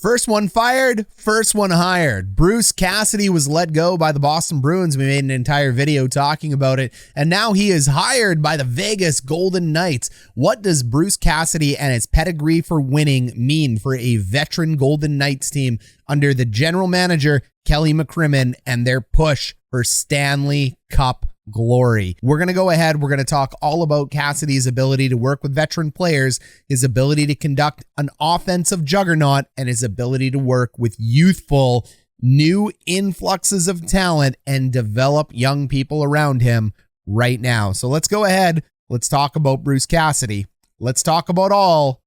First one fired, first one hired. Bruce Cassidy was let go by the Boston Bruins. We made an entire video talking about it. And now he is hired by the Vegas Golden Knights. What does Bruce Cassidy and his pedigree for winning mean for a veteran Golden Knights team under the general manager, Kelly McCrimmon, and their push for Stanley Cup glory? We're going to go ahead. We're going to talk all about Cassidy's ability to work with veteran players, his ability to conduct an offensive juggernaut, and his ability to work with youthful, new influxes of talent and develop young people around him right now. So let's go ahead. Let's talk about Bruce Cassidy. Let's talk about all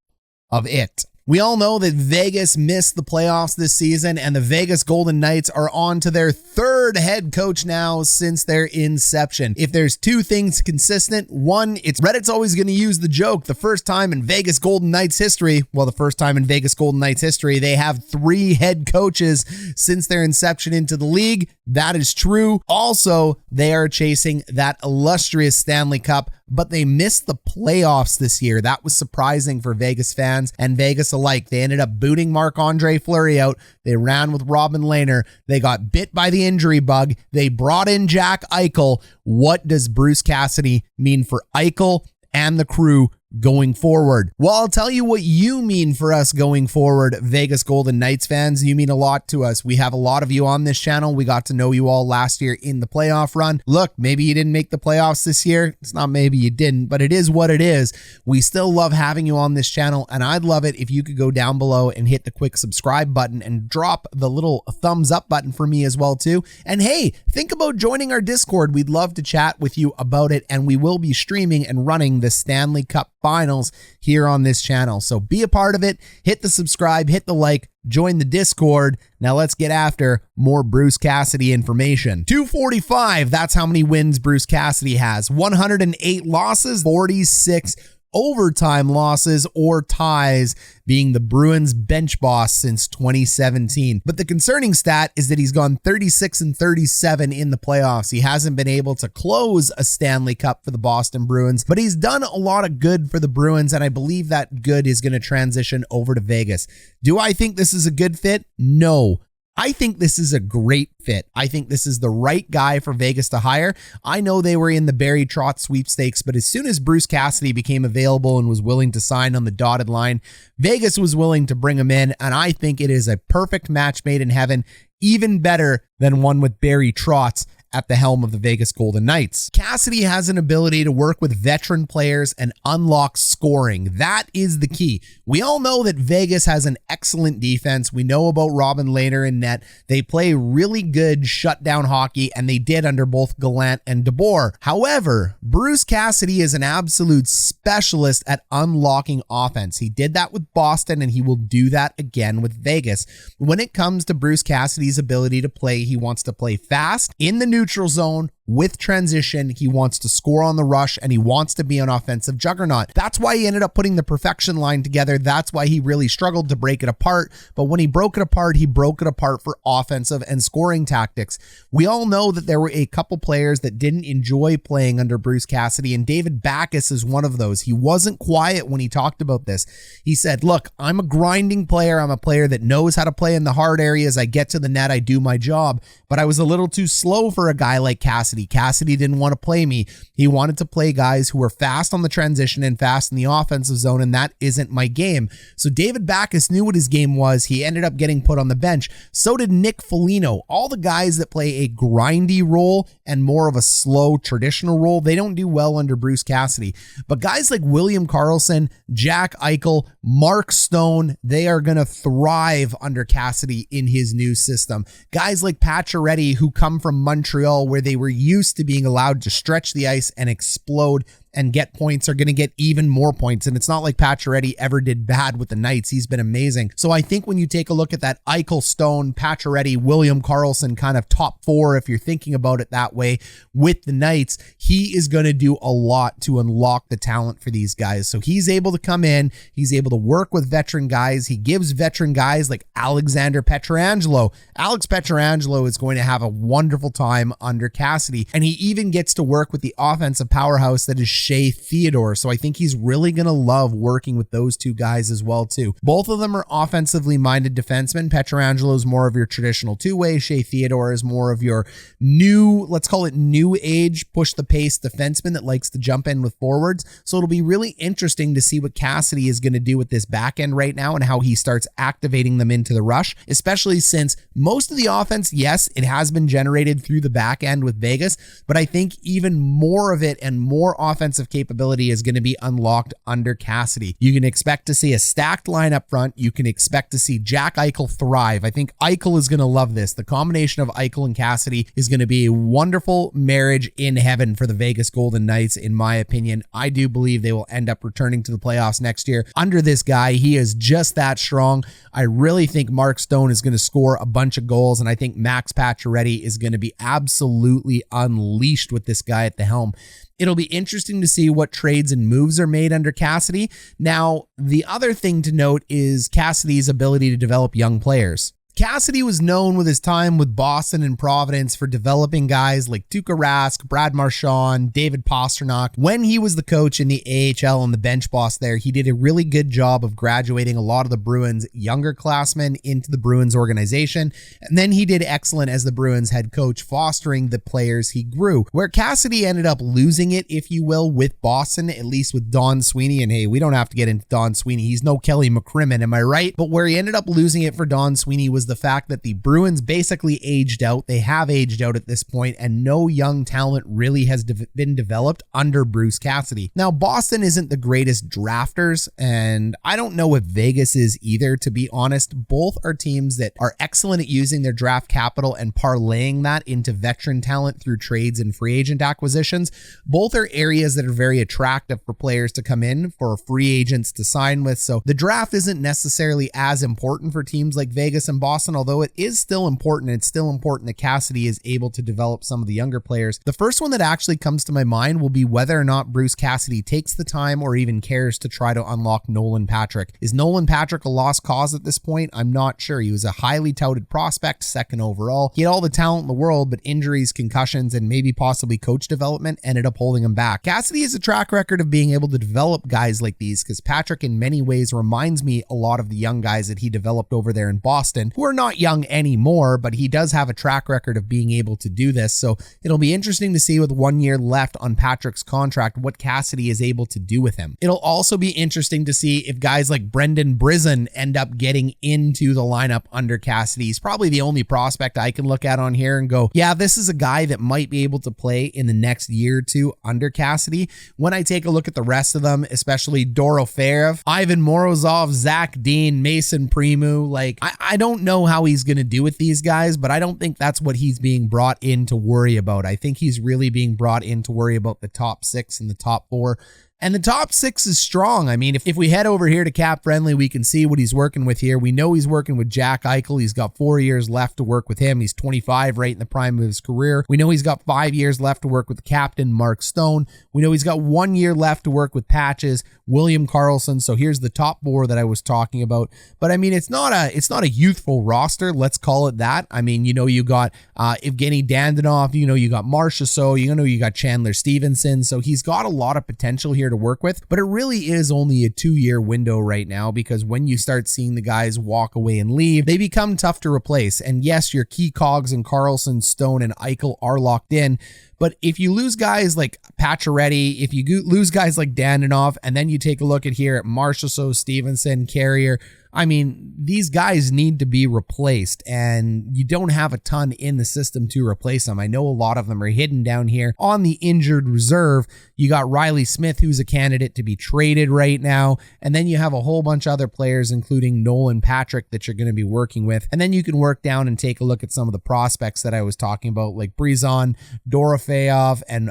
of it. We all know that Vegas missed the playoffs this season, and the Vegas Golden Knights are on to their third head coach now since their inception. If there's two things consistent, one, it's Reddit's always going to use the joke. The first time in Vegas Golden Knights history, they have three head coaches since their inception into the league. That is true. Also, they are chasing that illustrious Stanley Cup, but they missed the playoffs this year. That was surprising for Vegas fans and Vegas alike. They ended up booting Marc-Andre Fleury out. They ran with Robin Lehner. They got bit by the injury bug. They brought in Jack Eichel. What does Bruce Cassidy mean for Eichel and the crew going forward? Well, I'll tell you what you mean for us going forward, Vegas Golden Knights fans. You mean a lot to us. We have a lot of you on this channel. We got to know you all last year in the playoff run. Look, maybe you didn't make the playoffs this year. It's not maybe you didn't, but it is what it is. We still love having you on this channel, and I'd love it if you could go down below and hit the quick subscribe button and drop the little thumbs up button for me as well too. And hey, think about joining our Discord. We'd love to chat with you about it, and we will be streaming and running the Stanley Cup Finals here on this channel. So be a part of it. Hit the subscribe, hit the like, join the Discord. Now let's get after more Bruce Cassidy information. 245, that's how many wins Bruce Cassidy has. 108 losses, 46 overtime losses or ties, being the Bruins bench boss since 2017. But the concerning stat is that he's gone 36-37 in the playoffs. He hasn't been able to close a Stanley Cup for the Boston Bruins, but he's done a lot of good for the Bruins, and I believe that good is going to transition over to Vegas. Do I think this is a good fit? No. I think this is a great fit. I think this is the right guy for Vegas to hire. I know they were in the Barry Trotz sweepstakes, but as soon as Bruce Cassidy became available and was willing to sign on the dotted line, Vegas was willing to bring him in, and I think it is a perfect match made in heaven, even better than one with Barry Trotz at the helm of the Vegas Golden Knights. Cassidy has an ability to work with veteran players and unlock scoring. That is the key. We all know that Vegas has an excellent defense. We know about Robin Lehner in net. They play really good shutdown hockey, and they did under both Gallant and DeBoer. However, Bruce Cassidy is an absolute specialist at unlocking offense. He did that with Boston, and he will do that again with Vegas. When it comes to Bruce Cassidy's ability to play, he wants to play fast in the neutral zone with transition. He wants to score on the rush, and he wants to be an offensive juggernaut. That's why he ended up putting the perfection line together. That's why he really struggled to break it apart. But when he broke it apart, he broke it apart for offensive and scoring tactics. We all know that there were a couple players that didn't enjoy playing under Bruce Cassidy, and David Backes is one of those. He wasn't quiet when he talked about this. He said, look, I'm a grinding player. I'm a player that knows how to play in the hard areas. I get to the net. I do my job. But I was a little too slow for a guy like Cassidy. Cassidy didn't want to play me. He wanted to play guys who were fast on the transition and fast in the offensive zone, and that isn't my game. So David Backes knew what his game was. He ended up getting put on the bench. So did Nick Foligno. All the guys that play a grindy role and more of a slow traditional role, they don't do well under Bruce Cassidy. But guys like William Karlsson, Jack Eichel, Mark Stone, they are going to thrive under Cassidy in his new system. Guys like Pacioretty, who come from Montreal, where they were used to being allowed to stretch the ice and explode and get points, are going to get even more points. And it's not like Pacioretty ever did bad with the Knights. He's been amazing. So I think when you take a look at that Eichel, Stone, Pacioretty, William Karlsson kind of top four, if you're thinking about it that way, with the Knights, he is going to do a lot to unlock the talent for these guys. So he's able to come in, he's able to work with veteran guys. He gives veteran guys like Alexander Pietrangelo. Alex Pietrangelo is going to have a wonderful time under Cassidy. And he even gets to work with the offensive powerhouse that is Shea Theodore. So I think he's really going to love working with those two guys as well too. Both of them are offensively minded defensemen. Pietrangelo is more of your traditional two-way. Shea Theodore is more of your new, let's call it new age, push the pace defenseman that likes to jump in with forwards. So it'll be really interesting to see what Cassidy is going to do with this back end right now and how he starts activating them into the rush, especially since most of the offense, yes, it has been generated through the back end with Vegas, but I think even more of it and more offensive capability is going to be unlocked under Cassidy. You can expect to see a stacked line up front. You can expect to see Jack Eichel thrive. I think Eichel is going to love this. The combination of Eichel and Cassidy is going to be a wonderful marriage in heaven for the Vegas Golden Knights, in my opinion. I do believe they will end up returning to the playoffs next year under this guy. He is just that strong. I really think Mark Stone is going to score a bunch of goals, and I think Max Pacioretty is going to be absolutely unleashed with this guy at the helm. It'll be interesting to see what trades and moves are made under Cassidy. Now, the other thing to note is Cassidy's ability to develop young players. Cassidy was known with his time with Boston and Providence for developing guys like Tuukka Rask, Brad Marchand, David Pastrnak. When he was the coach in the AHL and the bench boss there, he did a really good job of graduating a lot of the Bruins younger classmen into the Bruins organization. And then he did excellent as the Bruins head coach, fostering the players he grew. Where Cassidy ended up losing it, if you will, with Boston, at least with Don Sweeney. And hey, we don't have to get into Don Sweeney. He's no Kelly McCrimmon, am I right? But where he ended up losing it for Don Sweeney was the fact that the Bruins basically aged out. They have aged out at this point, and no young talent really has been developed under Bruce Cassidy. Now, Boston isn't the greatest drafters, and I don't know if Vegas is either, to be honest. Both are teams that are excellent at using their draft capital and parlaying that into veteran talent through trades and free agent acquisitions. Both are areas that are very attractive for players to come in, for free agents to sign with. So the draft isn't necessarily as important for teams like Vegas and Boston, although it is still important. It's still important that Cassidy is able to develop some of the younger players. The first one that actually comes to my mind will be whether or not Bruce Cassidy takes the time or even cares to try to unlock Nolan Patrick. Is Nolan Patrick a lost cause at this point? I'm not sure. He was a highly touted prospect, second overall. He had all the talent in the world, but injuries, concussions, and maybe possibly coach development ended up holding him back. Cassidy has a track record of being able to develop guys like these, because Patrick in many ways reminds me a lot of the young guys that he developed over there in Boston, who are not young anymore, but he does have a track record of being able to do this. So it'll be interesting to see, with 1 year left on Patrick's contract, what Cassidy is able to do with him. It'll also be interesting to see if guys like Brendan Brisson end up getting into the lineup under Cassidy. He's probably the only prospect I can look at on here and go, yeah, this is a guy that might be able to play in the next year or two under Cassidy. When I take a look at the rest of them, especially Dorofeyev, Ivan Morozov, Zach Dean, Mason Primeau, like I don't know how he's going to do with these guys, but I don't think that's what he's being brought in to worry about. I think he's really being brought in to worry about the top six and the top four. And the top six is strong. I mean, if we head over here to Cap Friendly, we can see what he's working with here. We know he's working with Jack Eichel. He's got 4 years left to work with him. He's 25, right in the prime of his career. We know he's got 5 years left to work with the captain, Mark Stone. We know he's got 1 year left to work with Patches, William Karlsson. So here's the top four that I was talking about. But I mean, it's not a youthful roster. Let's call it that. I mean, you know, you got Evgeny Dandonov. You know, you got Marcia. So you know, you got Chandler Stevenson. So he's got a lot of potential here to work with, but it really is only a 2 year window right now, because when you start seeing the guys walk away and leave, they become tough to replace. And yes, your key cogs in Karlsson, Stone, and Eichel are locked in. But if you lose guys like Pacioretty, if you lose guys like Dandonov, and then you take a look at here at Marchessault, Stevenson, Carrier, I mean, these guys need to be replaced, and you don't have a ton in the system to replace them. I know a lot of them are hidden down here on the injured reserve. You got Riley Smith, who's a candidate to be traded right now, and then you have a whole bunch of other players, including Nolan Patrick, that you're going to be working with. And then you can work down and take a look at some of the prospects that I was talking about, like Brizon, Dorofeyev, and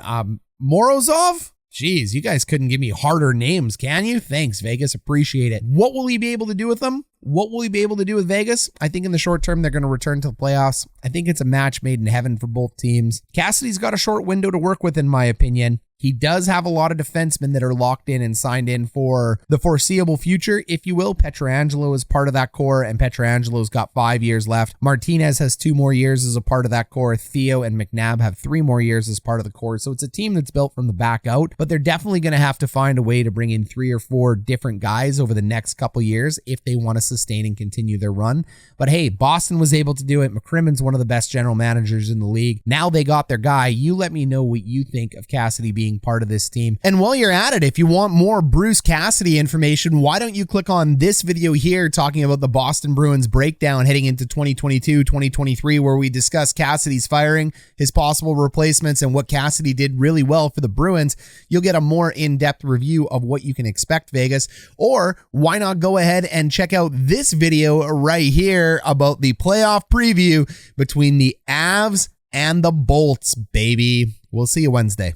Morozov. Jeez, you guys couldn't give me harder names, can you? Thanks, Vegas. Appreciate it. What will he be able to do with them? What will he be able to do with Vegas? I think in the short term, they're going to return to the playoffs. I think it's a match made in heaven for both teams. Cassidy's got a short window to work with, in my opinion. He does have a lot of defensemen that are locked in and signed in for the foreseeable future, if you will. Pietrangelo is part of that core, and Pietrangelo's got 5 years left. Martinez has 2 more years as a part of that core. Theo and McNabb have 3 more years as part of the core. So it's a team that's built from the back out, but they're definitely going to have to find a way to bring in 3 or 4 different guys over the next couple years if they want to sustain and continue their run. But hey, Boston was able to do it. McCrimmon's one of the best general managers in the league. Now they got their guy. You let me know what you think of Cassidy being part of this team. And while you're at it, if you want more Bruce Cassidy information, why don't you click on this video here talking about the Boston Bruins breakdown heading into 2022-2023, where we discuss Cassidy's firing, his possible replacements, and what Cassidy did really well for the Bruins. You'll get a more in-depth review of what you can expect, Vegas. Or why not go ahead and check out this video right here about the playoff preview between the Avs and the Bolts, baby. We'll see you Wednesday.